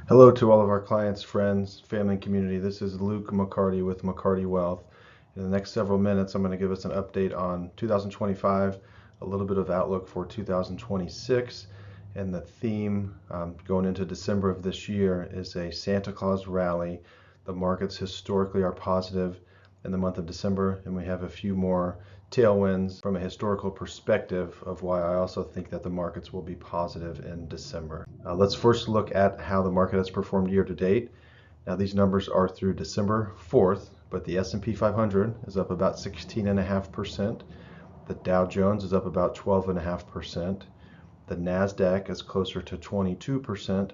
Hello to all of our clients, friends, family, and community. This is Luke McCarty with McCarty Wealth. In the next several minutes, I'm going to give us an update on 2025, a little bit of outlook for 2026, and the theme going into December of this year is a Santa Claus rally. The markets historically are positive in the month of December, and we have a few more tailwinds from a historical perspective of why I also think that the markets will be positive in December. Let's first look at how the market has performed year to date. Now these numbers are through December 4th, but the S&P 500 is up about 16.5%. The Dow Jones is up about 12.5%. The NASDAQ is closer to 22%,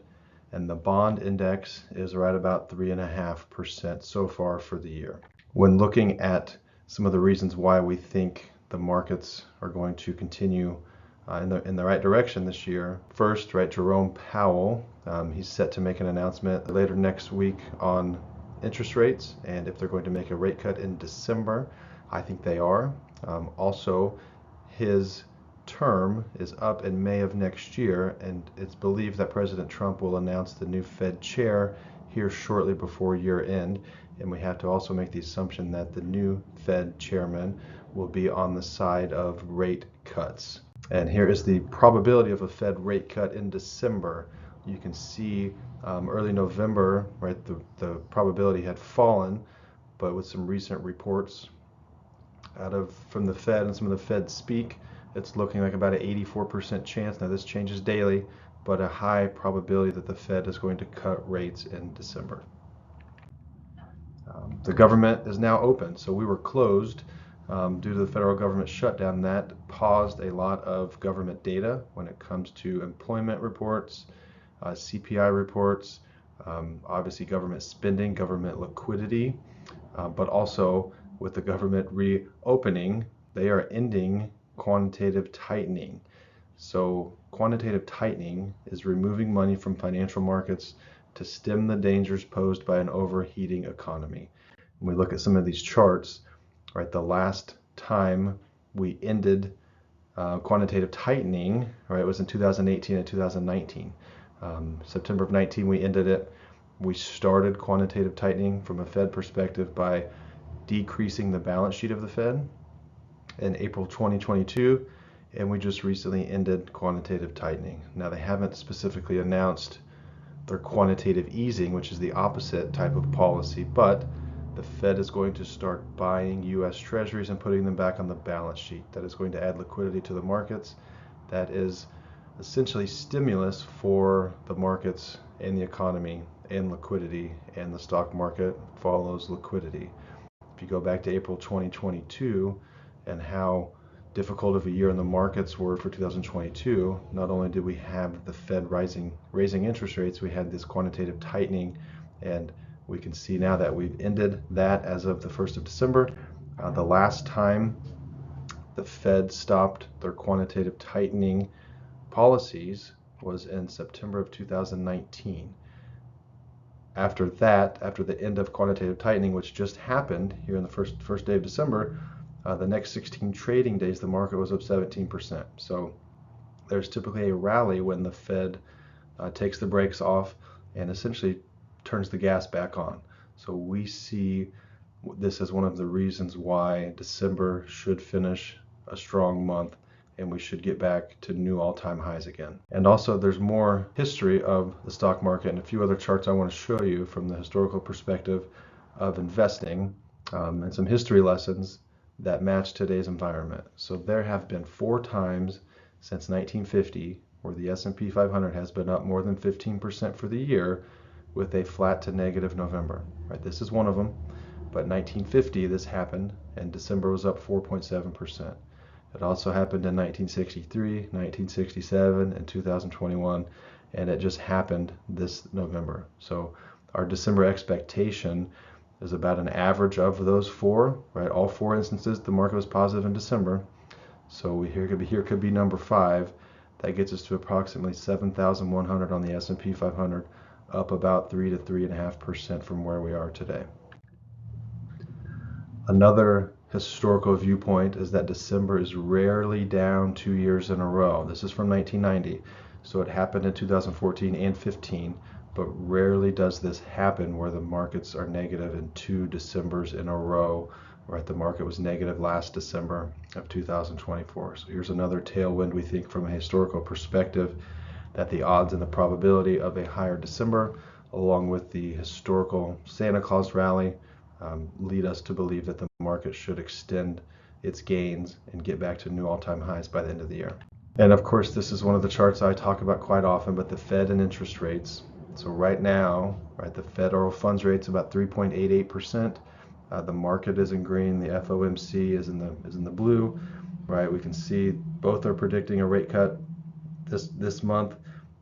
and the bond index is right about 3.5% so far for the year. When looking at some of the reasons why we think the markets are going to continue in the right direction this year. First, right, Jerome Powell, he's set to make an announcement later next week on interest rates, and if they're going to make a rate cut in December, I think they are. Also, his term is up in May of next year, and it's believed that President Trump will announce the new Fed chair here shortly before year end. And we have to also make the assumption that the new Fed chairman will be on the side of rate cuts. And here is the probability of a Fed rate cut in December. You can see early November, right, the probability had fallen, but with some recent reports from the Fed and some of the Fed speak, it's looking like about an 84% chance. Now this changes daily, but a high probability that the Fed is going to cut rates in December. The government is now open, so we were closed due to the federal government shutdown. That paused a lot of government data when it comes to employment reports, CPI reports, obviously government spending, government liquidity, but also with the government reopening, they are ending quantitative tightening. So quantitative tightening is removing money from financial markets to stem the dangers posed by an overheating economy. When we look at some of these charts, right, the last time we ended quantitative tightening, right, was in 2018 and 2019. September of 19, we ended it. We started quantitative tightening from a Fed perspective by decreasing the balance sheet of the Fed in April 2022, and we just recently ended quantitative tightening. Now they haven't specifically announced their quantitative easing, which is the opposite type of policy, but the Fed is going to start buying U.S. Treasuries and putting them back on the balance sheet. That is going to add liquidity to the markets. That is essentially stimulus for the markets and the economy and liquidity, and the stock market follows liquidity. If you go back to April 2022 and how difficult of a year in the markets were for 2022, not only did we have the Fed raising interest rates, we had this quantitative tightening, and we can see now that we've ended that as of the 1st of December. The last time the Fed stopped their quantitative tightening policies was in September of 2019. After that, after the end of quantitative tightening, which just happened here in the first day of December, the next 16 trading days, the market was up 17%. So there's typically a rally when the Fed takes the brakes off and essentially turns the gas back on. So we see this as one of the reasons why December should finish a strong month, and we should get back to new all-time highs again. And also there's more history of the stock market and a few other charts I want to show you from the historical perspective of investing, and some history lessons that match today's environment. So there have been 4 times since 1950 where the S&P 500 has been up more than 15% for the year with a flat to negative November. Right, this is one of them, but 1950 this happened and December was up 4.7%. It also happened in 1963, 1967, and 2021, and it just happened this November. So our December expectation is about an average of those 4, right? All 4 instances the market was positive in December. So here could be number 5. That gets us to approximately 7,100 on the S&P 500, up about 3 to 3.5% from where we are today. Another historical viewpoint is that December is rarely down 2 years in a row. This is from 1990. So it happened in 2014 and 15, but rarely does this happen where the markets are negative in 2 Decembers in a row. Right, the market was negative last December of 2024. So here's another tailwind we think from a historical perspective, that the odds and the probability of a higher December, along with the historical Santa Claus rally, lead us to believe that the market should extend its gains and get back to new all-time highs by the end of the year. And of course, this is one of the charts I talk about quite often, but the Fed and interest rates. So right now, right, the federal funds rate's about 3.88%. The market is in green. The FOMC is in the blue. Right, we can see both are predicting a rate cut this month,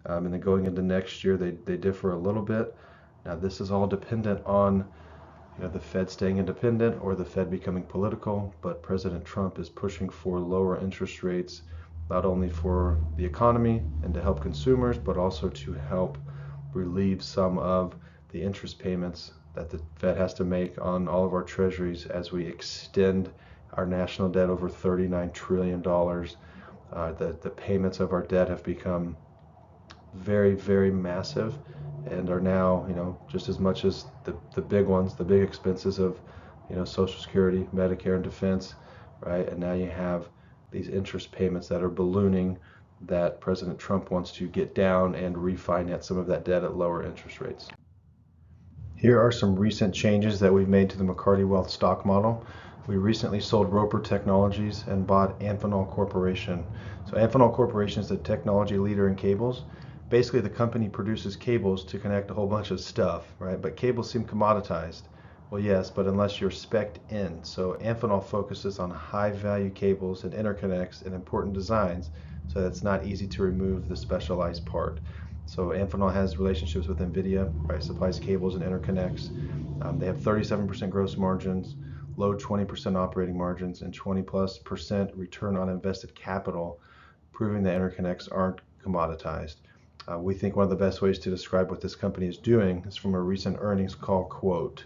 and then going into next year, they differ a little bit. Now, this is all dependent on the Fed staying independent or the Fed becoming political. But President Trump is pushing for lower interest rates, not only for the economy and to help consumers, but also to help relieve some of the interest payments that the Fed has to make on all of our treasuries as we extend our national debt over $39 trillion. The payments of our debt have become very, very massive and are now, just as much as the big ones, the big expenses of, Social Security, Medicare, and defense, right? And now you have these interest payments that are ballooning that President Trump wants to get down and refinance some of that debt at lower interest rates. Here are some recent changes that we've made to the McCarty Wealth stock model. We recently sold Roper Technologies and bought Amphenol Corporation. So Amphenol Corporation is the technology leader in cables. Basically, the company produces cables to connect a whole bunch of stuff, right? But cables seem commoditized. Well, yes, but unless you're spec'd in. So Amphenol focuses on high-value cables and interconnects and important designs, so that it's not easy to remove the specialized part. So Amphenol has relationships with NVIDIA, right? Supplies cables and interconnects. They have 37% gross margins, low 20% operating margins, and 20+% return on invested capital, proving that interconnects aren't commoditized. We think one of the best ways to describe what this company is doing is from a recent earnings call quote.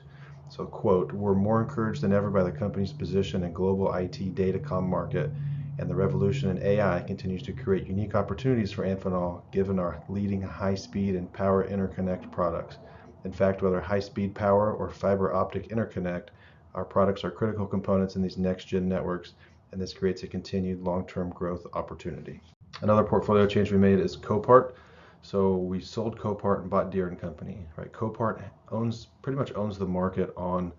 So quote, "We're more encouraged than ever by the company's position in global IT datacom market, and the revolution in AI continues to create unique opportunities for Amphenol given our leading high-speed and power interconnect products. In fact, whether high-speed power or fiber optic interconnect, our products are critical components in these next-gen networks, and this creates a continued long-term growth opportunity." Another portfolio change we made is Copart. So we sold Copart and bought Deere and Company. Right, Copart pretty much owns the market on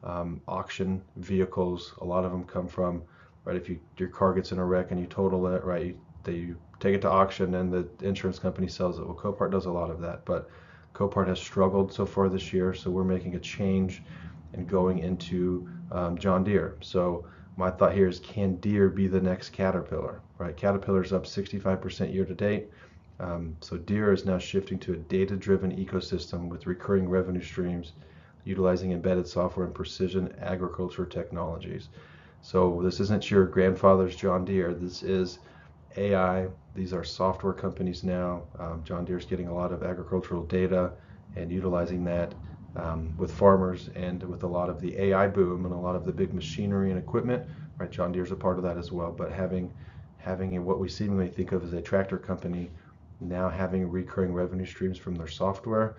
auction vehicles. A lot of them come from, right, if your car gets in a wreck and you total it, right, you take it to auction and the insurance company sells it. Well, Copart does a lot of that, but Copart has struggled so far this year, so we're making a change and going into John Deere. So my thought here is, can Deere be the next Caterpillar? Right, Caterpillar's up 65% year to date. So Deere is now shifting to a data-driven ecosystem with recurring revenue streams, utilizing embedded software and precision agriculture technologies. So this isn't your grandfather's John Deere. This is AI. These are software companies now. John Deere's getting a lot of agricultural data and utilizing that with farmers, and with a lot of the AI boom and a lot of the big machinery and equipment. Right, John Deere's a part of that as well. But having what we seemingly think of as a tractor company, now having recurring revenue streams from their software,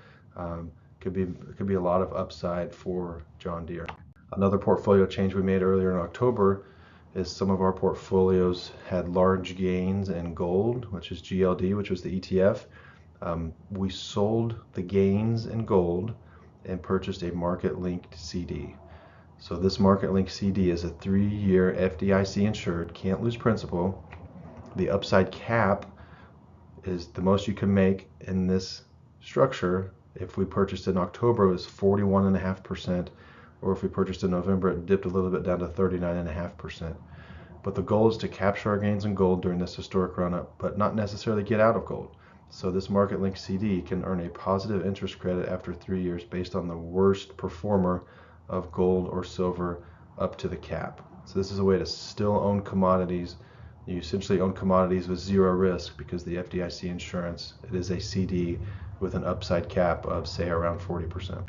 could be a lot of upside for John Deere. Another portfolio change we made earlier in October is some of our portfolios had large gains in gold, which is GLD, which was the ETF. We sold the gains in gold and purchased a market-linked CD. So this market-linked CD is a 3-year FDIC insured, can't lose principal. The upside cap is the most you can make in this structure. If we purchased in October, it was 41.5%, or if we purchased in November, it dipped a little bit down to 39.5%. But the goal is to capture our gains in gold during this historic run-up, but not necessarily get out of gold. So this market-linked CD can earn a positive interest credit after 3 years based on the worst performer of gold or silver up to the cap. So this is a way to still own commodities. You essentially own commodities with zero risk because the FDIC insurance, it is a CD with an upside cap of, say, around 40%.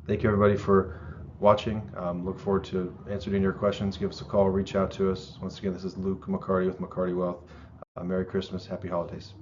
Thank you, everybody, for watching. Look forward to answering your questions. Give us a call, reach out to us. Once again, this is Luke McCarty with McCarty Wealth. Merry Christmas, Happy Holidays.